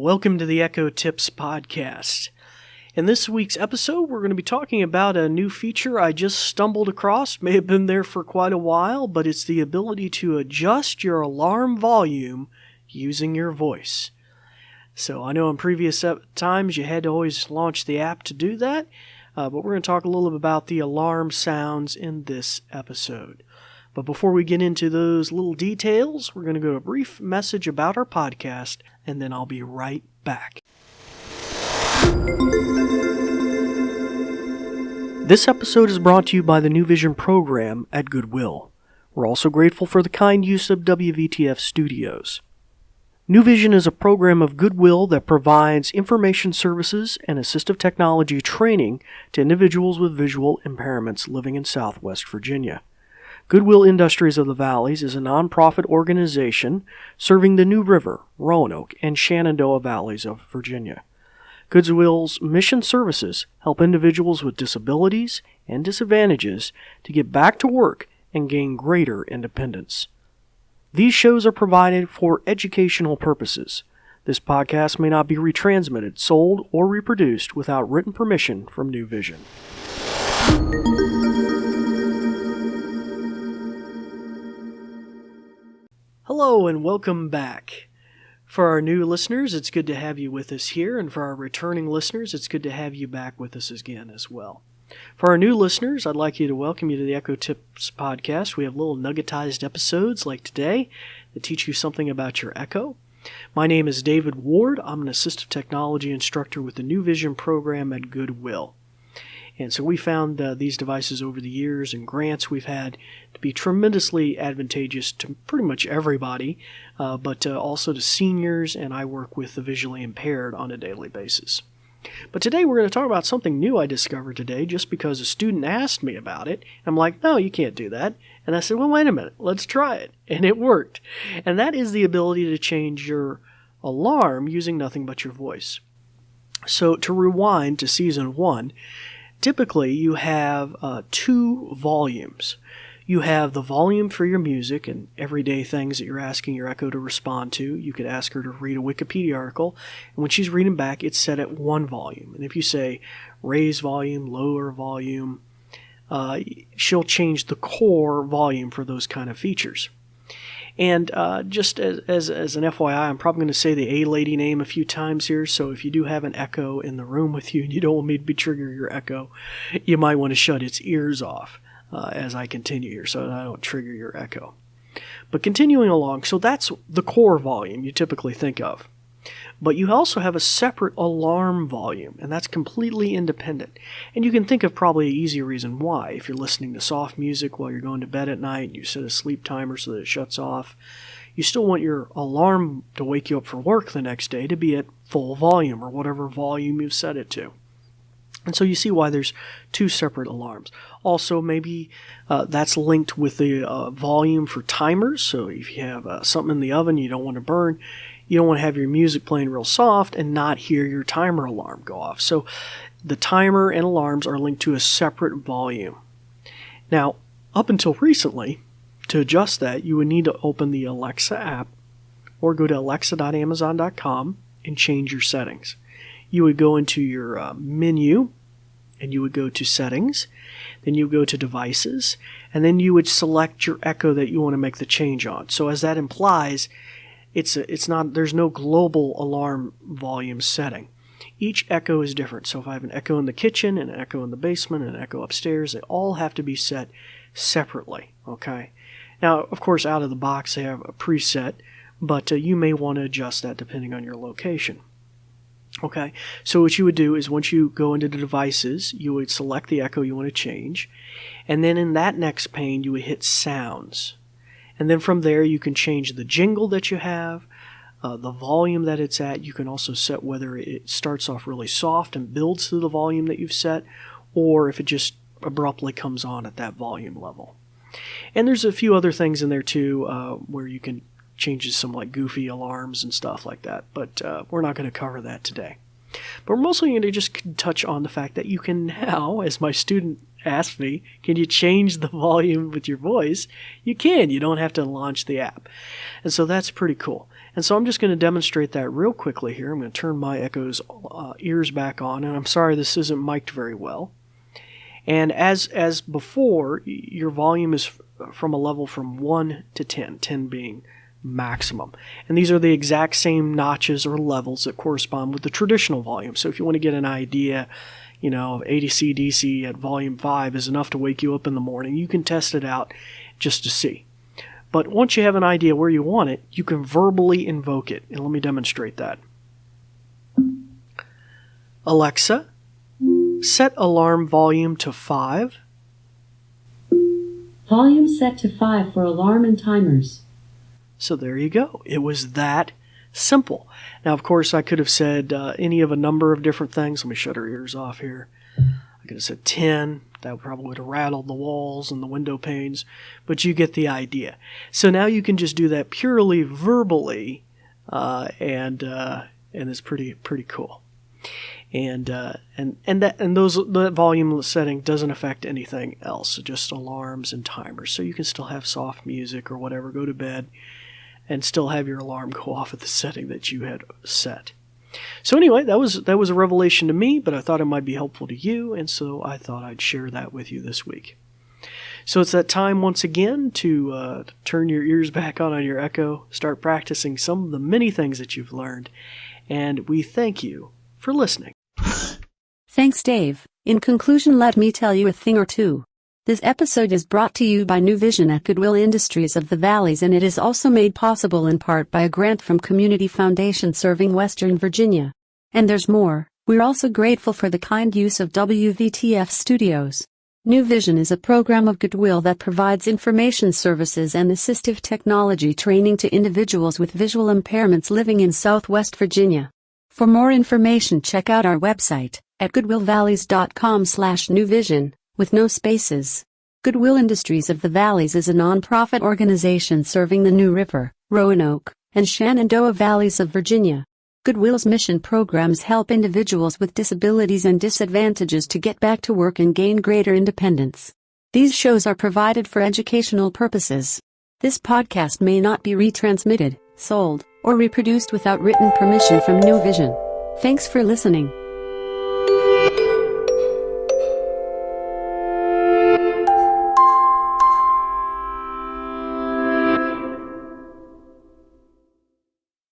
welcome to the Echo Tips Podcast. In this week's episode, we're going to be talking about a new feature I just stumbled across. May have been there for quite a while, but it's the ability to adjust your alarm volume using your voice. So I know in previous times you had to always launch the app to do that, but we're going to talk a little bit about the alarm sounds in this episode. But before we get into those little details, we're going to go to a brief message about our podcast, and then I'll be right back. This episode is brought to you by the New Vision program at Goodwill. We're also grateful for the kind use of WVTF Studios. New Vision is a program of Goodwill that provides information services and assistive technology training to individuals with visual impairments living in Southwest Virginia. Goodwill Industries of the Valleys is a nonprofit organization serving the New River, Roanoke, and Shenandoah Valleys of Virginia. Goodwill's mission services help individuals with disabilities and disadvantages to get back to work and gain greater independence. These shows are provided for educational purposes. This podcast may not be retransmitted, sold, or reproduced without written permission from New Vision. Hello and welcome back. For our new listeners, it's good to have you with us here, and for our returning listeners, it's good to have you back with us again as well. For our new listeners, I'd like to welcome you to the Echo Tips Podcast. We have little nuggetized episodes like today that teach you something about your Echo. My name is David Ward. I'm an assistive technology instructor with the New Vision program at Goodwill. And so we found these devices over the years and grants we've had to be tremendously advantageous to pretty much everybody, but also to seniors, and I work with the visually impaired on a daily basis. But today we're going to talk about something new I discovered today just because a student asked me about it. I'm like, no, you can't do that. And I said, well, wait a minute, let's try it. And it worked. And that is the ability to change your alarm using nothing but your voice. So to rewind to season 1, typically, you have two volumes. You have the volume for your music and everyday things that you're asking your Echo to respond to. You could ask her to read a Wikipedia article, and when she's reading back, it's set at one volume. And if you say raise volume, lower volume, she'll change the core volume for those kind of features. And just as an FYI, I'm probably going to say the A-lady name a few times here, so if you do have an Echo in the room with you and you don't want me to trigger your Echo, you might want to shut its ears off as I continue here so that I don't trigger your Echo. But continuing along, so that's the core volume you typically think of. But you also have a separate alarm volume, and that's completely independent. And you can think of probably an easy reason why. If you're listening to soft music while you're going to bed at night, and you set a sleep timer so that it shuts off, you still want your alarm to wake you up for work the next day to be at full volume, or whatever volume you've set it to. And so you see why there's two separate alarms. Also, maybe that's linked with the volume for timers. So if you have something in the oven you don't want to burn, you don't want to have your music playing real soft and not hear your timer alarm go off. So the timer and alarms are linked to a separate volume. Now, up until recently, to adjust that, you would need to open the Alexa app or go to alexa.amazon.com and change your settings. You would go into your menu, and you would go to Settings, then you go to Devices, and then you would select your Echo that you want to make the change on. So as that implies, there's no global alarm volume setting. Each Echo is different. So if I have an Echo in the kitchen, and an Echo in the basement, and an Echo upstairs, they all have to be set separately, okay? Now, of course, out of the box, they have a preset, but you may want to adjust that depending on your location. Okay, so what you would do is once you go into the devices, you would select the Echo you want to change, and then in that next pane, you would hit Sounds. And then from there, you can change the jingle that you have, the volume that it's at. You can also set whether it starts off really soft and builds to the volume that you've set, or if it just abruptly comes on at that volume level. And there's a few other things in there too, where you can changes some like goofy alarms and stuff like that, but we're not going to cover that today. But we're mostly going to just touch on the fact that you can now, as my student asked me, can you change the volume with your voice? You can. You don't have to launch the app. And so that's pretty cool. And so I'm just going to demonstrate that real quickly here. I'm going to turn my Echo's ears back on, and I'm sorry this isn't mic'd very well. And as before, your volume is from a level from 1 to 10, 10 being maximum. And these are the exact same notches or levels that correspond with the traditional volume. So if you want to get an idea, AC/DC at volume 5 is enough to wake you up in the morning, you can test it out just to see. But once you have an idea where you want it, you can verbally invoke it. And let me demonstrate that. Alexa, set alarm volume to 5. Volume set to 5 for alarm and timers. So there you go. It was that simple. Now, of course, I could have said any of a number of different things. Let me shut our ears off here. I could have said 10. That probably would have rattled the walls and the window panes, but you get the idea. So now you can just do that purely verbally, and it's pretty cool. And that volume setting doesn't affect anything else, just alarms and timers. So you can still have soft music or whatever, go to bed, and still have your alarm go off at the setting that you had set. So anyway, that was a revelation to me, but I thought it might be helpful to you, and so I thought I'd share that with you this week. So it's that time once again to turn your ears back on your Echo, start practicing some of the many things that you've learned, and we thank you for listening. Thanks, Dave. In conclusion, let me tell you a thing or two. This episode is brought to you by New Vision at Goodwill Industries of the Valleys, and it is also made possible in part by a grant from Community Foundation serving Western Virginia. And there's more. We're also grateful for the kind use of WVTF Studios. New Vision is a program of Goodwill that provides information services and assistive technology training to individuals with visual impairments living in Southwest Virginia. For more information, check out our website at goodwillvalleys.com/newvision. with no spaces. Goodwill Industries of the Valleys is a non-profit organization serving the New River, Roanoke, and Shenandoah Valleys of Virginia. Goodwill's mission programs help individuals with disabilities and disadvantages to get back to work and gain greater independence. These shows are provided for educational purposes. This podcast may not be retransmitted, sold, or reproduced without written permission from New Vision. Thanks for listening.